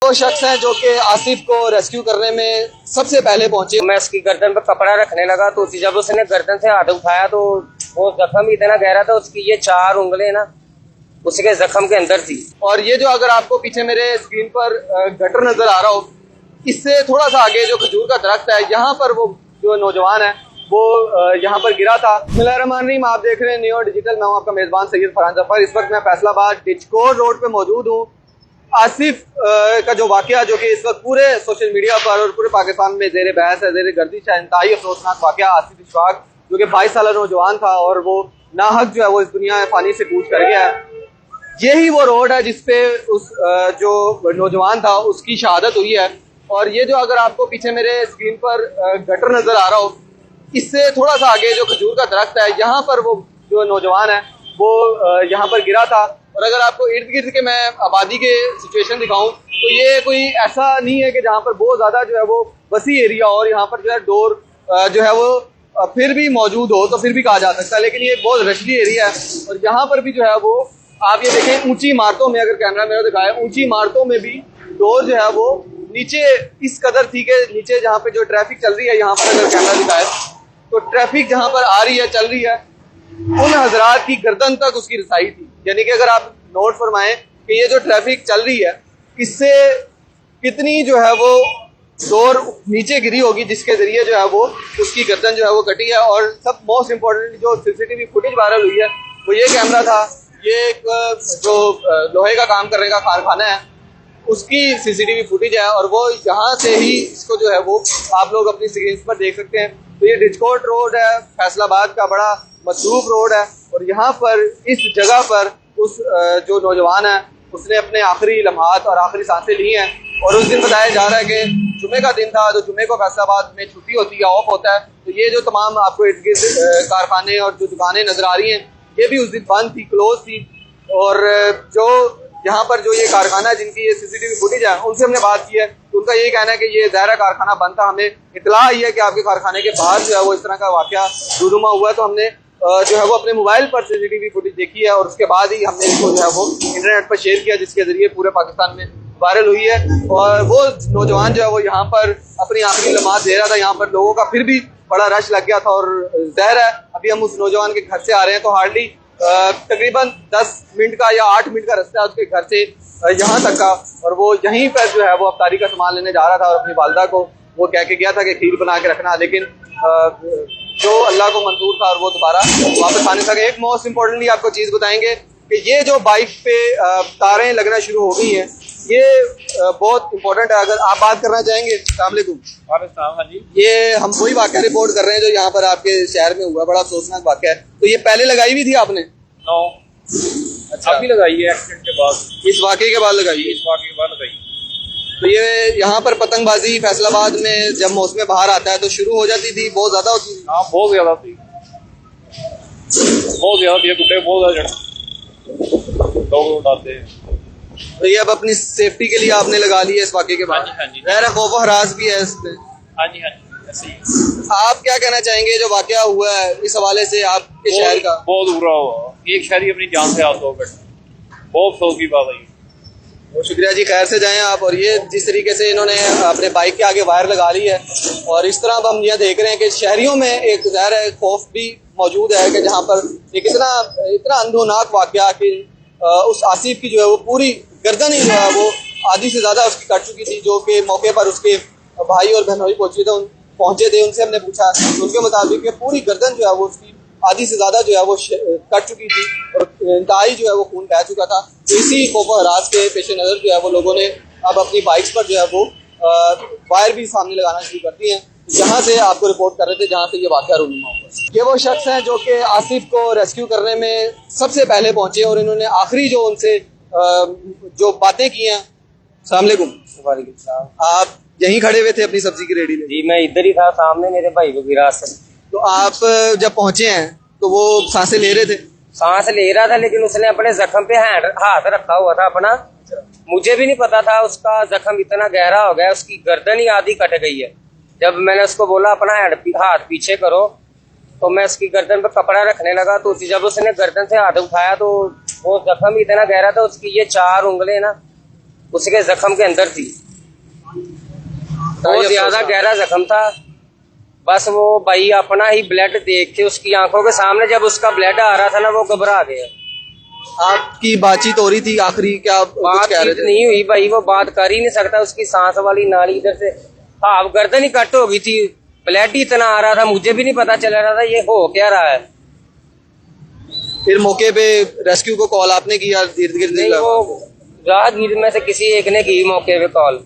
वो शख्स हैं जो कि आसिफ को रेस्क्यू करने में सबसे पहले पहुंचे। मैं उसकी गर्दन पर कपड़ा रखने लगा तो जब उसने गर्दन से हाथ उठाया तो वो जख्म इतना गहरा था, उसकी ये 4 उंगलें ना उसके जख्म के अंदर थी। और ये जो अगर आपको पीछे मेरे स्क्रीन पर गटर नजर आ रहा हो, इससे थोड़ा सा आगे जो खजूर का दरख्त है, यहाँ पर वो जो नौजवान है वो यहाँ पर गिरा था। बिस्मिल्लाहिर्रहमानिर्रहीम, आप देख रहे हैं न्यू डिजिटल। मैं हूँ आपका मेजबान सैयद फरहान जफर। इस वक्त मैं फैसलाबाद डिचकोर रोड पे मौजूद हूँ। आसिफ का जो वाकया जो कि इस वक्त पूरे सोशल मीडिया पर और पूरे पाकिस्तान में जेर बहस है, जेर गर्दिश है, इंतहाई अफसोसनाक वाकया। आसिफ इशफाक जो कि 22 साल नौजवान था और वो नाहक जो है वो इस दुनिया में फानी से कूच कर गया है। यही वो रोड है जिसपे उस जो नौजवान था उसकी शहादत हुई है। और ये जो अगर आपको पीछे मेरे स्क्रीन पर गटर नजर आ रहा हो, इससे थोड़ा सा आगे जो खजूर का दरख्त है, यहाँ पर वो जो नौजवान है वो यहाँ पर गिरा था। और अगर आपको इर्द गिर्द के मैं आबादी के सिचुएशन दिखाऊं तो ये कोई ऐसा नहीं है कि जहाँ पर बहुत ज्यादा जो है वो वसी एरिया और यहाँ पर जो है डोर जो है वो फिर भी मौजूद हो तो फिर भी कहा जा सकता है, लेकिन ये बहुत रशदी एरिया है। और यहाँ पर भी जो है वो आप ये देखें, ऊंची इमारतों में, अगर कैमरा मेरा दिखाया, ऊंची इमारतों में भी डोर जो है वो नीचे इस कदर थी कि नीचे जहाँ पे जो ट्रैफिक चल रही है, यहाँ पर अगर कैमरा दिखाए तो ट्रैफिक जहाँ पर आ रही है, चल रही है, उन हजरात की गर्दन तक उसकी रसाई थी। यानी कि अगर आप नोट फरमाएं कि ये जो ट्रैफिक चल रही है, इससे कितनी जो है वो डोर नीचे गिरी होगी जिसके जरिए जो है वो उसकी गर्दन जो है वो कटी है। और सब मोस्ट इम्पोर्टेंट जो सीसीटीवी फुटेज वायरल हुई है वो ये कैमरा था। ये एक जो लोहे का काम करने का कारखाना है उसकी सीसीटीवी फुटेज है और वो यहाँ से ही इसको जो है वो आप लोग अपनी स्क्रीन पर देख सकते हैं। तो ये डिचकोट रोड है, फैसलाबाद का बड़ा मसरूफ रोड है। और यहाँ पर इस जगह पर उस जो नौजवान है उसने अपने आखिरी लम्हात और आखिरी सांसें ली हैं। और उस दिन बताया जा रहा है कि जुमे का दिन था, तो जुमे को फैसलाबाद में छुट्टी होती है, ऑफ होता है। तो ये जो तमाम आपको इर्द गिर्द कारखाने और जो दुकानें नजर आ रही हैं, ये भी उस दिन बंद थी, क्लोज थी। और जो यहाँ पर जो ये कारखाना है जिनकी ये सीसीटीवी फुटेज है, उनसे हमने बात की है तो उनका ये कहना है कि ये ज़ाहिर कारखाना बंद था। हमें इतला आई है कि आपके कारखाने के बाहर जो है वो इस तरह का वाकया रूनुमा हुआ है। तो हमने जो है वो अपने मोबाइल पर सीसीटीवी फुटेज देखी है और उसके बाद ही हमने इसको जो है वो इंटरनेट पर शेयर किया, जिसके जरिए पूरे पाकिस्तान में वायरल हुई है। और वो नौजवान जो है वो यहाँ पर अपनी आखिरी लम्हात दे रहा था। यहाँ पर लोगों का फिर भी बड़ा रश लग गया था। और ज़ाहिर है अभी हम उस नौजवान के घर से आ रहे हैं तो हार्डली तकरीबन 10 मिनट का या 8 मिनट का रास्ता है उसके घर से यहाँ तक का। और वो यहीं पर जो है वो अफ्तारी का सामान लेने जा रहा था और अपनी वालदा को वो कह के गया था कि खीर बना के रखना, लेकिन जो अल्लाह को मंजूर था और वो दोबारा वापस आने सके। एक मोस्ट इम्पोर्टेंटली आपको चीज़ बताएंगे कि ये जो बाइक पे तारें लगना शुरू हो गई हैं, ये बहुत इम्पोर्टेंट है। अगर आप बात करना चाहेंगे। अस्सलाम वालेकुम। हाँ जी, ये हम वही वाकया रिपोर्ट कर रहे हैं जो यहाँ पर आपके शहर में हुआ, बड़ा अफसोसनाक वाकया है। तो ये पहले लगाई हुई थी आपने? नो, अच्छा, अभी लगाई है एक्सीडेंट के बाद, इस वाकये के बाद लगाई है? इस वाक़े के बाद लगाई। तो ये यहाँ पर पतंगबाजी फैसलाबाद में जब मौसम बाहर आता है तो शुरू हो जाती थी, बहुत ज्यादा होती थी? हाँ, बहुत ज्यादा थी, बहुत ज्यादा थी, गुड्डे बहुत ज्यादा लोग उड़ाते हैं। तो ये अब अपनी सेफ्टी के लिए आपने लगा लिया इस वाकये के बाद? हाँ जी, ज़ाहिर है खौफ व हरास भी है इसमें। हाँ जी, ऐसे ही। आप क्या कहना चाहेंगे जो वाकया हुआ है इस हवाले से आपके शहर का? बहुत बुरा हुआ, एक शहरी अपनी जान से हाथ धो बैठा, बहुत अफसोस की बात है। बहुत शुक्रिया जी, खैर से जाएं आप। और ये जिस तरीके से इन्होंने अपने बाइक के आगे वायर लगा ली है और इस तरह अब हम यह देख रहे हैं कि शहरियों में एक ज़ाहिर है खौफ भी मौजूद है कि जहाँ पर एक इतना अंधोनाक वाकया कि उस आसिफ की जो है वो पूरी गर्दन ही जो है वो आधी से ज़्यादा उसकी कट चुकी थी। जो कि मौके पर उसके भाई और बहनोई पहुंचे थे, उनसे हमने पूछा, उनके मुताबिक कि पूरी गर्दन जो है वो उसकी आधी से ज़्यादा जो है वो कट चुकी थी और इंतहाई जो है वो खून बह चुका था। तो इसी खौफ और हरास के पेश नज़र जो है वो लोगों ने अब अपनी बाइक्स पर जो है वो वायर भी सामने लगाना शुरू कर दिए हैं। जहाँ से आपको रिपोर्ट कर रहे थे जहाँ से ये वाकया रूनुमा हुआ। ये वो शख्स हैं जो कि आसिफ को रेस्क्यू करने में सबसे पहले पहुंचे और इन्होंने आखिरी जो उनसे जो बातें की हैं। अस्सलाम वालेकुम। वालेकुम सलाम। आप यहीं खड़े हुए थे अपनी सब्जी की रेडी में? जी, मैं इधर ही था, सामने मेरे भाई को गिरा। तो आप जब पहुंचे हैं तो वो सांसें ले रहे थे? सांस ले रहा था, लेकिन उसने अपने जख्म पे हाथ रखा हुआ था अपना। मुझे भी नहीं पता था उसका जख्म इतना गहरा हो गया, उसकी गर्दन ही आधी कट गई है। जब मैंने उसको बोला अपना हाथ पीछे करो तो मैं उसकी गर्दन पर कपड़ा रखने लगा, तो जब उसने गर्दन से हाथ उठाया तो वो जख्म इतना गहरा था, उसकी ये 4 उंगलें ना उसके जख्म के अंदर थी। बहुत ज्यादा गहरा जख्म था। बस वो भाई अपना ही ब्लड देख के उसकी आंखों के सामने जब उसका ब्लड आ रहा था ना, वो घबरा गया। आपकी बातचीत हो रही थी आखिरी, क्या कुछ कह रहे बातचीत थे? नहीं हुई भाई, वो बात कर ही नहीं सकता। उसकी सांस वाली नाली इधर से हाफ गर्दन ही कट हो गई थी, ब्लड ही इतना आ रहा था, मुझे भी नहीं पता चल रहा था ये हो क्या रहा है। फिर मौके पे रेस्क्यू को कॉल आपने किया? इर्द गिर्द नहीं, वो राहगीर में से किसी एक ने की मौके पे कॉल।